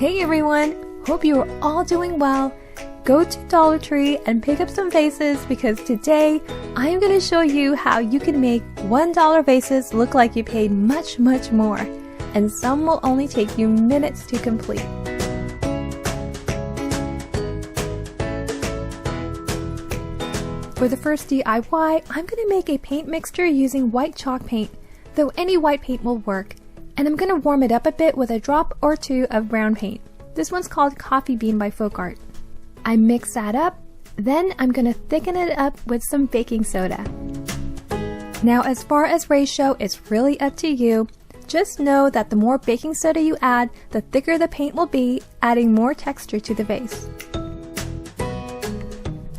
Hey everyone! Hope you are all doing well. Go to Dollar Tree and pick up some vases because today I am going to show you how you can make $1 vases look like you paid much more, and some will only take you minutes to complete. For the first DIY, I'm going to make a paint mixture using white chalk paint, though any white paint will work, and I'm going to warm it up a bit with a drop or two of brown paint. This one's called Coffee Bean by Folk Art. I mix that up, then I'm going to thicken it up with some baking soda. Now as far as ratio, it's really up to you. Just know that the more baking soda you add, the thicker the paint will be, adding more texture to the vase.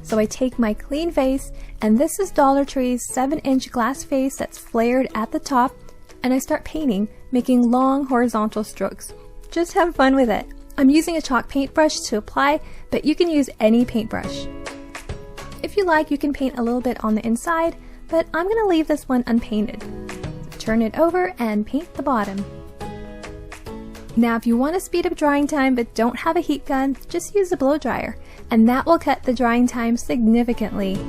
So I take my clean vase, and this is Dollar Tree's 7-inch glass vase that's flared at the top, and I start painting, making long horizontal strokes. Just have fun with it. I'm using a chalk paintbrush to apply, but you can use any paintbrush. If you like, you can paint a little bit on the inside, but I'm going to leave this one unpainted. Turn it over and paint the bottom. Now if you want to speed up drying time but don't have a heat gun, just use a blow dryer, and that will cut the drying time significantly.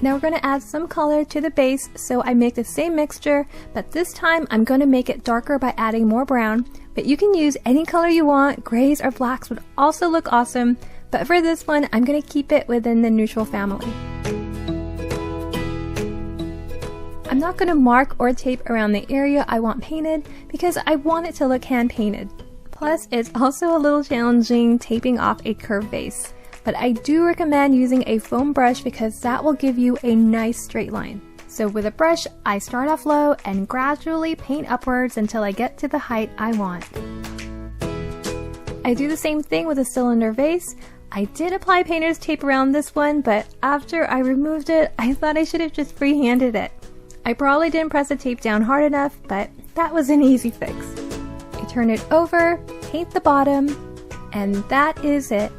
Now we're going to add some color to the base, so I make the same mixture, but this time I'm going to make it darker by adding more brown, but you can use any color you want. Grays or blacks would also look awesome, but for this one I'm going to keep it within the neutral family. I'm not going to mark or tape around the area I want painted because I want it to look hand painted. Plus it's also a little challenging taping off a curved vase. But I do recommend using a foam brush because that will give you a nice straight line. So with a brush, I start off low and gradually paint upwards until I get to the height I want. I do the same thing with a cylinder vase. I did apply painter's tape around this one, but after I removed it, I thought I should have just freehanded it. I probably didn't press the tape down hard enough, but that was an easy fix. I turn it over, paint the bottom, and that is it.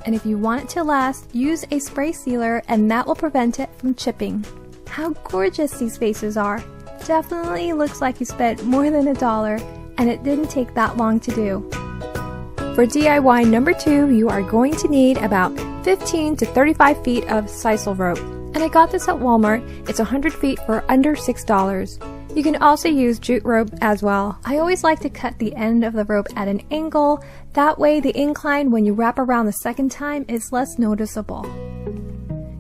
And if you want it to last, use a spray sealer and that will prevent it from chipping. How gorgeous these vases are! Definitely looks like you spent more than $1, and it didn't take that long to do. For DIY number 2, you are going to need about 15 to 35 feet of Sisal rope. And I got this at Walmart. It's 100 feet for under $6. You can also use jute rope as well. I always like to cut the end of the rope at an angle. That way the incline when you wrap around the second time is less noticeable.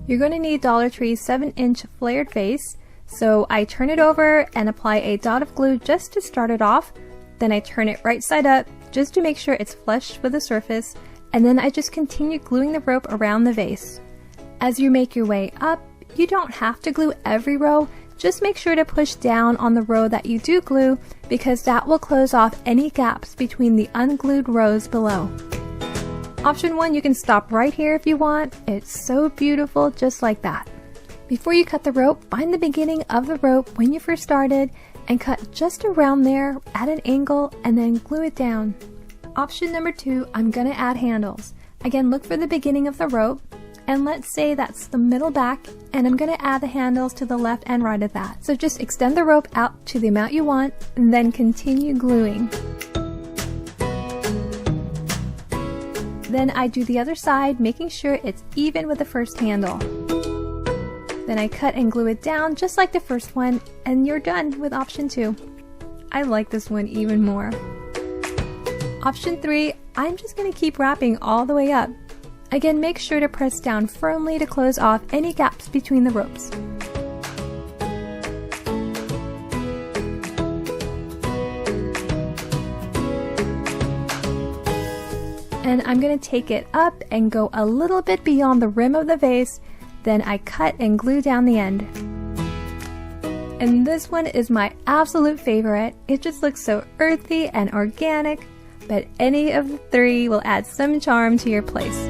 You're going to need Dollar Tree's 7-inch flared vase. So I turn it over and apply a dot of glue just to start it off. Then I turn it right side up just to make sure it's flush with the surface. And then I just continue gluing the rope around the vase. As you make your way up, you don't have to glue every row. Just make sure to push down on the row that you do glue because that will close off any gaps between the unglued rows below. Option 1, you can stop right here if you want. It's so beautiful just like that. Before you cut the rope, find the beginning of the rope when you first started and cut just around there at an angle and then glue it down. Option number 2, I'm going to add handles. Again, look for the beginning of the rope. And let's say that's the middle back, and I'm going to add the handles to the left and right of that. So just extend the rope out to the amount you want, and then continue gluing. Then I do the other side, making sure it's even with the first handle. Then I cut and glue it down just like the first one, and you're done with option 2. I like this one even more. Option 3, I'm just going to keep wrapping all the way up. Again, make sure to press down firmly to close off any gaps between the ropes. And I'm going to take it up and go a little bit beyond the rim of the vase, then I cut and glue down the end. And this one is my absolute favorite. It just looks so earthy and organic, but any of the 3 will add some charm to your place.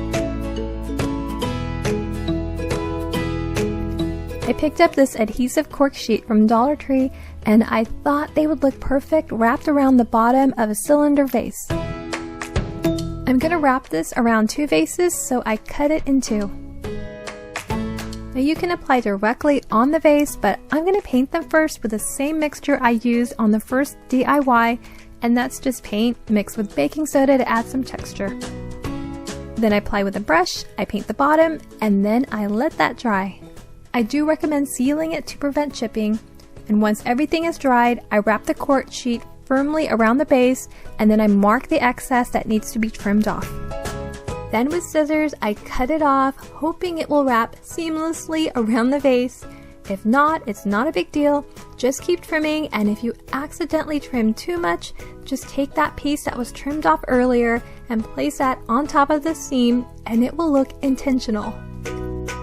I picked up this adhesive cork sheet from Dollar Tree and I thought they would look perfect wrapped around the bottom of a cylinder vase. I'm going to wrap this around 2 vases, so I cut it in 2. I Now you can apply directly on the vase, but I'm going to paint them first with the same mixture I used on the first DIY, and that's just paint mixed with baking soda to add some texture. Then I apply with a brush, I paint the bottom, and then I let that dry. I do recommend sealing it to prevent chipping, and once everything is dried, I wrap the cork sheet firmly around the base, and then I mark the excess that needs to be trimmed off. Then with scissors, I cut it off, hoping it will wrap seamlessly around the vase. If not, it's not a big deal. Just keep trimming, and if you accidentally trim too much, just take that piece that was trimmed off earlier and place that on top of the seam, and it will look intentional.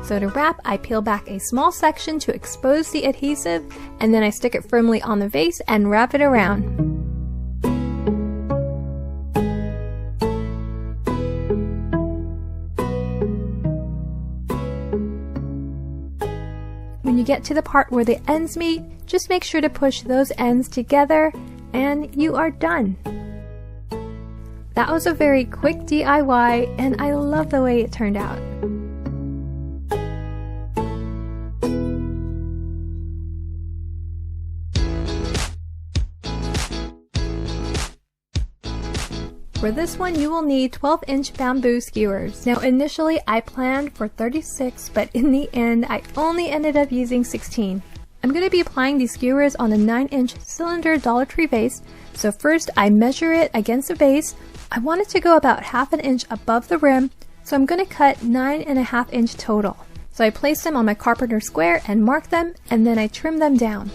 So to wrap, I peel back a small section to expose the adhesive, and then I stick it firmly on the vase and wrap it around. When you get to the part where the ends meet, just make sure to push those ends together and you are done. That was a very quick DIY and I love the way it turned out. For this one, you will need 12-inch bamboo skewers. Now initially I planned for 36, but in the end I only ended up using 16. I'm going to be applying these skewers on a 9-inch cylinder Dollar Tree vase. So first I measure it against the base. I want it to go about ½ an inch above the rim, so I'm going to cut 9.5 inch total. So I place them on my carpenter square and mark them, and then I trim them down.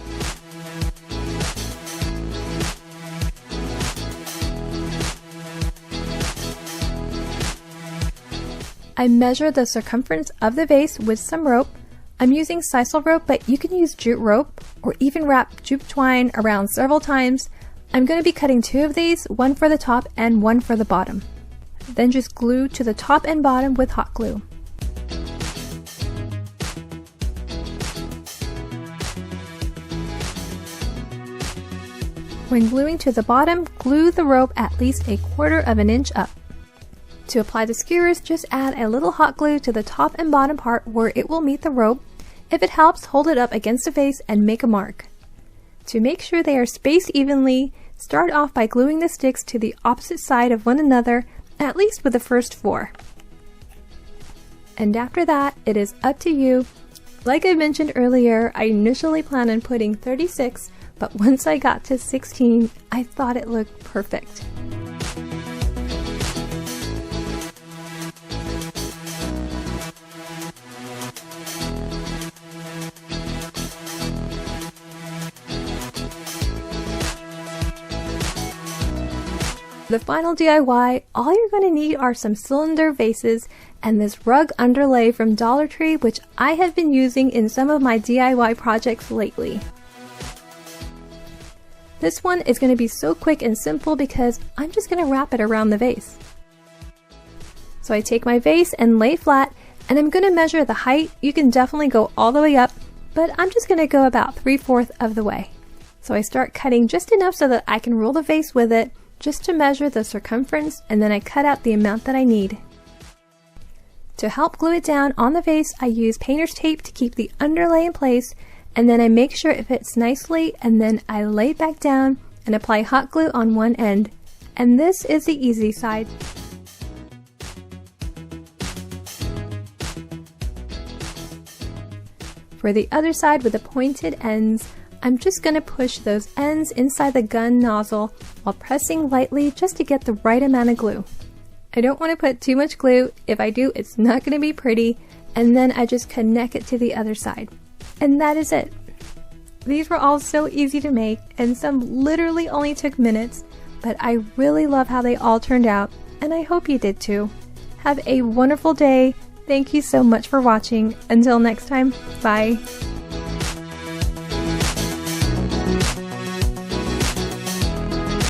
I measure the circumference of the vase with some rope. I'm using Sisal rope, but you can use jute rope or even wrap jute twine around several times. I'm going to be cutting 2 of these, one for the top and one for the bottom. Then just glue to the top and bottom with hot glue. When gluing to the bottom, glue the rope at least 1/4 inch up. To apply the skewers, just add a little hot glue to the top and bottom part where it will meet the rope. If it helps, hold it up against the vase and make a mark. To make sure they are spaced evenly, start off by gluing the sticks to the opposite side of one another, at least with the first 4. And after that, it is up to you. Like I mentioned earlier, I initially planned on putting 36, but once I got to 16, I thought it looked perfect. The final DIY, all you're going to need are some cylinder vases and this rug underlay from Dollar Tree, which I have been using in some of my DIY projects lately. This one is going to be so quick and simple because I'm just going to wrap it around the vase. So I take my vase and lay flat, and I'm going to measure the height. You can definitely go all the way up, but I'm just going to go about 3/4 of the way. So I start cutting just enough so that I can roll the vase with it, just to measure the circumference, and then I cut out the amount that I need. To help glue it down on the vase, I use painter's tape to keep the underlay in place, and then I make sure it fits nicely, and then I lay it back down and apply hot glue on one end. And this is the easy side. For the other side with the pointed ends, I'm just going to push those ends inside the gun nozzle while pressing lightly just to get the right amount of glue. I don't want to put too much glue. If I do, it's not going to be pretty. And then I just connect it to the other side. And that is it. These were all so easy to make, and some literally only took minutes, but I really love how they all turned out, and I hope you did too. Have a wonderful day. Thank you so much for watching. Until next time, bye.